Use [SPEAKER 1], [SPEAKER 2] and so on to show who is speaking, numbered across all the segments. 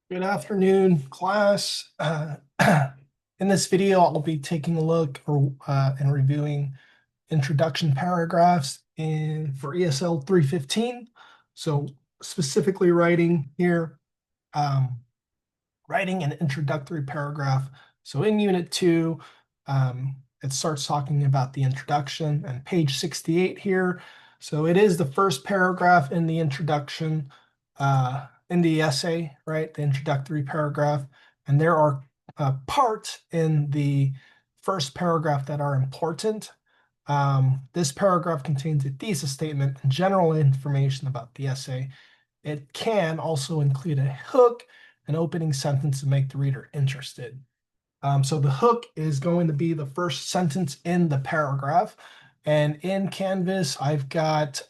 [SPEAKER 1] Good afternoon, class. In this video, I'll be taking a look and reviewing introduction paragraphs for ESL 315. So specifically writing here, writing an introductory paragraph. So in Unit 2, it starts talking about the introduction and page 68 here. So it is the first paragraph in the introduction, in the essay, right? The introductory paragraph. And there are parts in the first paragraph that are important. This paragraph contains a thesis statement and general information about the essay. It can also include a hook, an opening sentence to make the reader interested. So the hook is going to be the first sentence in the paragraph. And in Canvas, I've got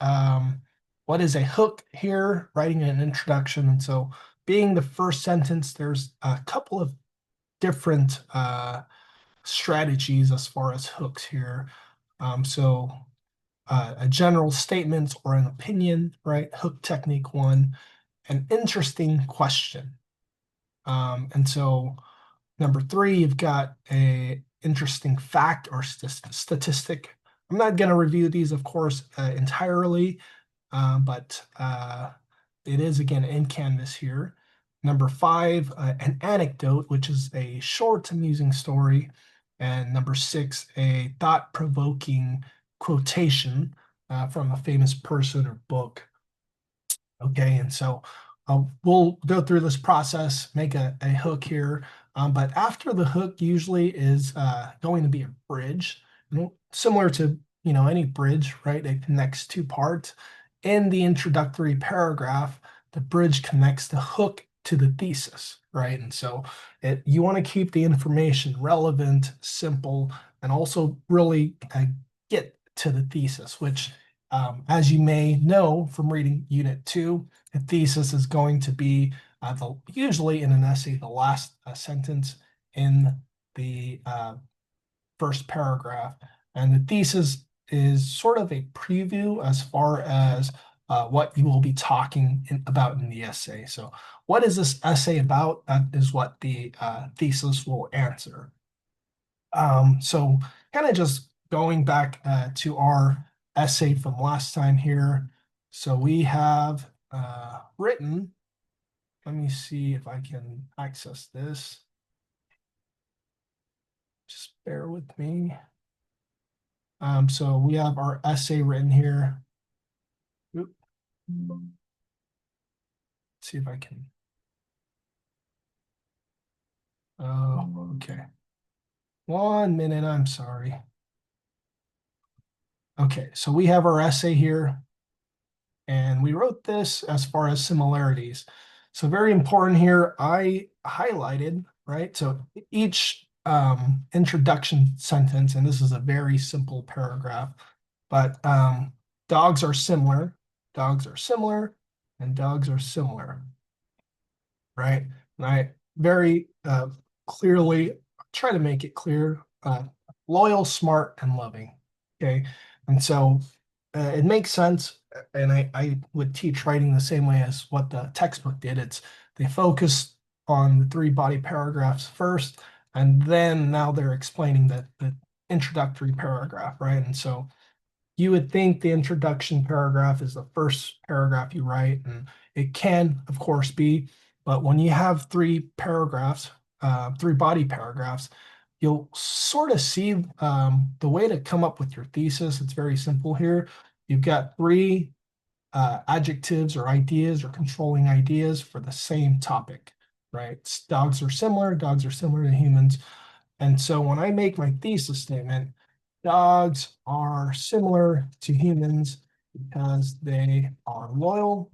[SPEAKER 1] what is a hook here, writing an introduction. And so being the first sentence, there's a couple of different strategies as far as hooks here. So a general statement or an opinion, right? Hook technique one, an interesting question. And so number three, you've got a interesting fact or statistic. I'm not going to review these, of course, entirely, but it is again in Canvas here. Number five, an anecdote, which is a short, amusing story. And number six, a thought-provoking quotation from a famous person or book. Okay, and so we'll go through this process, make a hook here. But after the hook usually is going to be a bridge, similar to any bridge, right? It connects two parts. In the introductory paragraph, the bridge connects the hook to the thesis, right? And so you want to keep the information relevant, simple, and also really get to the thesis, which as you may know from reading Unit 2, a thesis is going to be usually in an essay, the last sentence in the first paragraph. And the thesis is sort of a preview as far as what you will be talking about in the essay. So what is this essay about? That is what the thesis will answer. So kind of just going back to our essay from last time here. So we have written, let me see if I can access this. Just bear with me. So we have our essay written here. Oop. See if I can. Oh, okay. 1 minute, I'm sorry. Okay, so we have our essay here, and we wrote this as far as similarities. So very important here, I highlighted, right? So each introduction sentence, and this is a very simple paragraph, but dogs are similar, and dogs are similar, right? And I very clearly try to make it clear, loyal, smart, and loving, okay? And so it makes sense, and I would teach writing the same way as what the textbook did. They focus on the three body paragraphs first, and then now they're explaining the introductory paragraph, right? And so you would think the introduction paragraph is the first paragraph you write, and it can, of course, be, but when you have three paragraphs, three body paragraphs, you'll sort of see the way to come up with your thesis. It's very simple here. You've got three adjectives or ideas or controlling ideas for the same topic, right? Dogs are similar to humans. And so when I make my thesis statement, dogs are similar to humans because they are loyal,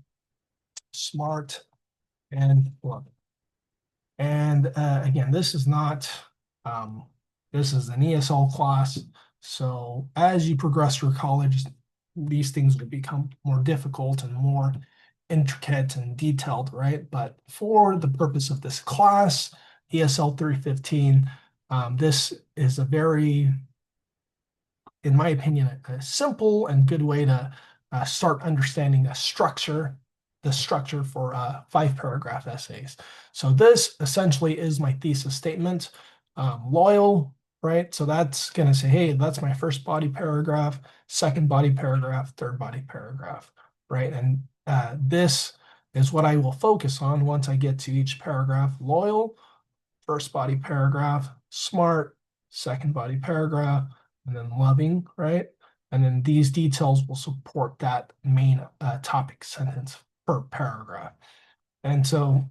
[SPEAKER 1] smart, and loving. And again, this is not, this is an ESL class. So as you progress through college, these things will become more difficult and more intricate and detailed, right? But for the purpose of this class, ESL 315, this is a very, in my opinion, a simple and good way to start understanding a structure the structure for 5-paragraph essays. So this essentially is my thesis statement. Loyal, right? So that's going to say, hey, that's my first body paragraph, second body paragraph, third body paragraph, right? And this is what I will focus on once I get to each paragraph. Loyal, first body paragraph, smart, second body paragraph, and then loving, right? And then these details will support that main topic sentence per paragraph. And so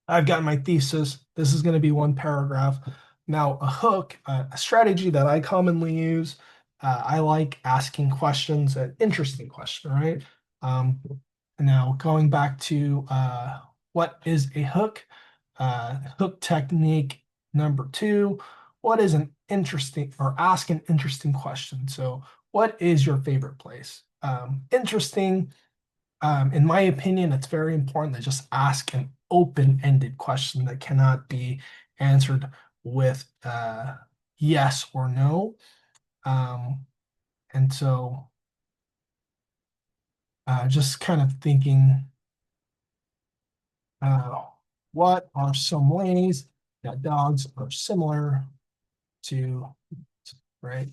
[SPEAKER 1] I've got my thesis. This is going to be one paragraph. Now, a hook, a strategy that I commonly use, I like asking questions, an interesting question, right? Um, Now, going back to what is a hook? Hook technique number 2, what is an interesting, or ask an interesting question. So, what is your favorite place? Interesting, in my opinion, it's very important to just ask an open-ended question that cannot be answered with yes or no. And so just kind of thinking, uh, what are some ways that dogs are similar to, right?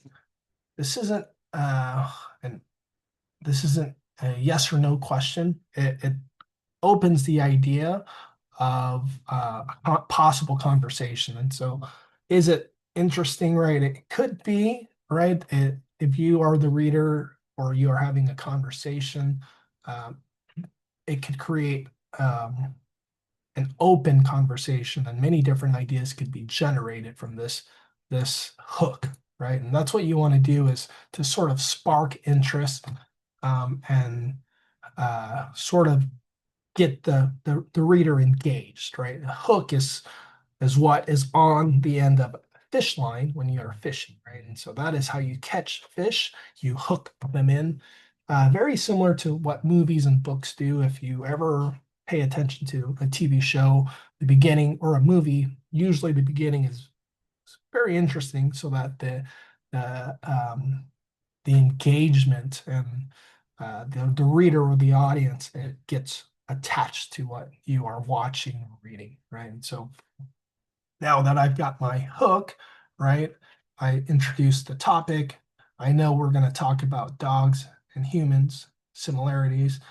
[SPEAKER 1] This isn't and this isn't a yes or no question. It opens the idea of a possible conversation. And so, is it interesting, right? It could be, right? If you are the reader or you are having a conversation, um, it could create an open conversation, and many different ideas could be generated from this hook, right? And that's what you want to do, is to sort of spark interest and sort of get the reader engaged, right? The hook is what is on the end of a fish line when you are fishing, right? And so that is how you catch fish. You hook them in. Very similar to what movies and books do. If you ever pay attention to a TV show, the beginning, or a movie, usually the beginning is very interesting, so that the the engagement and the reader or the audience, it gets attached to what you are watching or reading, right? And so now that I've got my hook, right, I introduced the topic. I know we're going to talk about dogs and humans, similarities.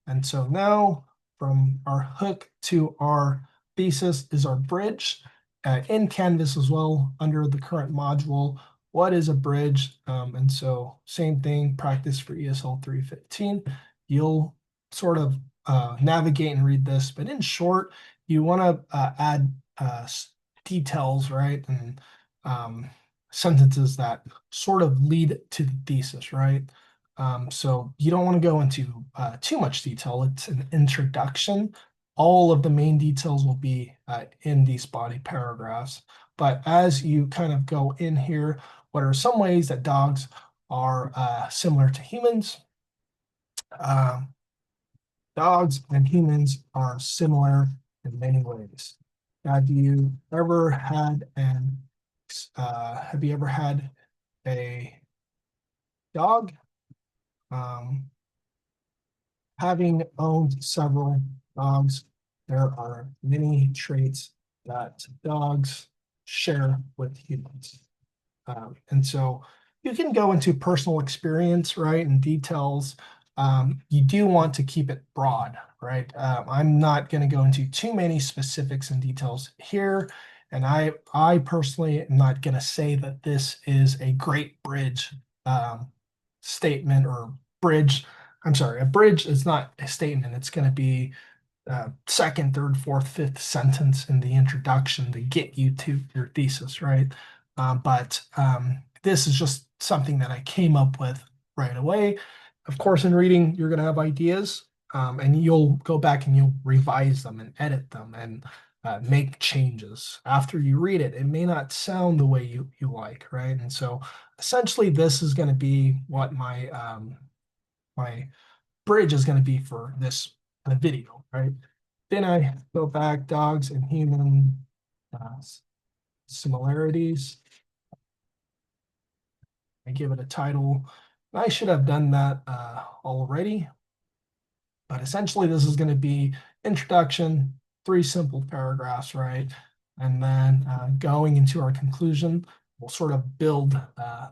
[SPEAKER 1] And so now from our hook to our thesis is our bridge. In Canvas as well, under the current module, what is a bridge? And so same thing, practice for ESL 315. You'll sort of navigate and read this, but in short, you want to add details, right? And sentences that sort of lead to the thesis, right? So you don't want to go into too much detail. It's an introduction. All of the main details will be in these body paragraphs. But as you kind of go in here, what are some ways that dogs are similar to humans? Um, Dogs and humans are similar in many ways. Have you ever had a dog? Um, Having owned several dogs, there are many traits that dogs share with humans. And so you can go into personal experience, right, and details. You do want to keep it broad, right? I'm not going to go into too many specifics and details here. And I personally am not going to say that this is a great bridge statement or bridge. I'm sorry, a bridge is not a statement. It's going to be second, third, fourth, fifth sentence in the introduction to get you to your thesis, right? But this is just something that I came up with right away. Of course, in reading, you're going to have ideas, and you'll go back and you'll revise them and edit them and make changes. After you read it, it may not sound the way you like, right? And so essentially, this is going to be what my bridge is going to be for this video, right? Then I go back, dogs and human uh, similarities. I give it a title. I should have done that already, But essentially, this is going to be introduction, 3 simple paragraphs, right? And then going into our conclusion, we'll sort of build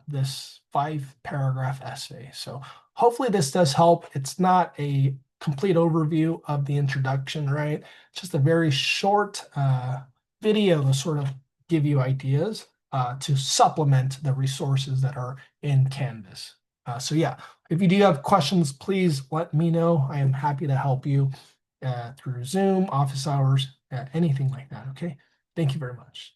[SPEAKER 1] this 5-paragraph essay. So hopefully this does help. It's not a complete overview of the introduction, right? It's just a very short video to sort of give you ideas to supplement the resources that are in Canvas. So yeah, if you do have questions, please let me know. I am happy to help you through Zoom, office hours, anything like that, okay? Thank you very much.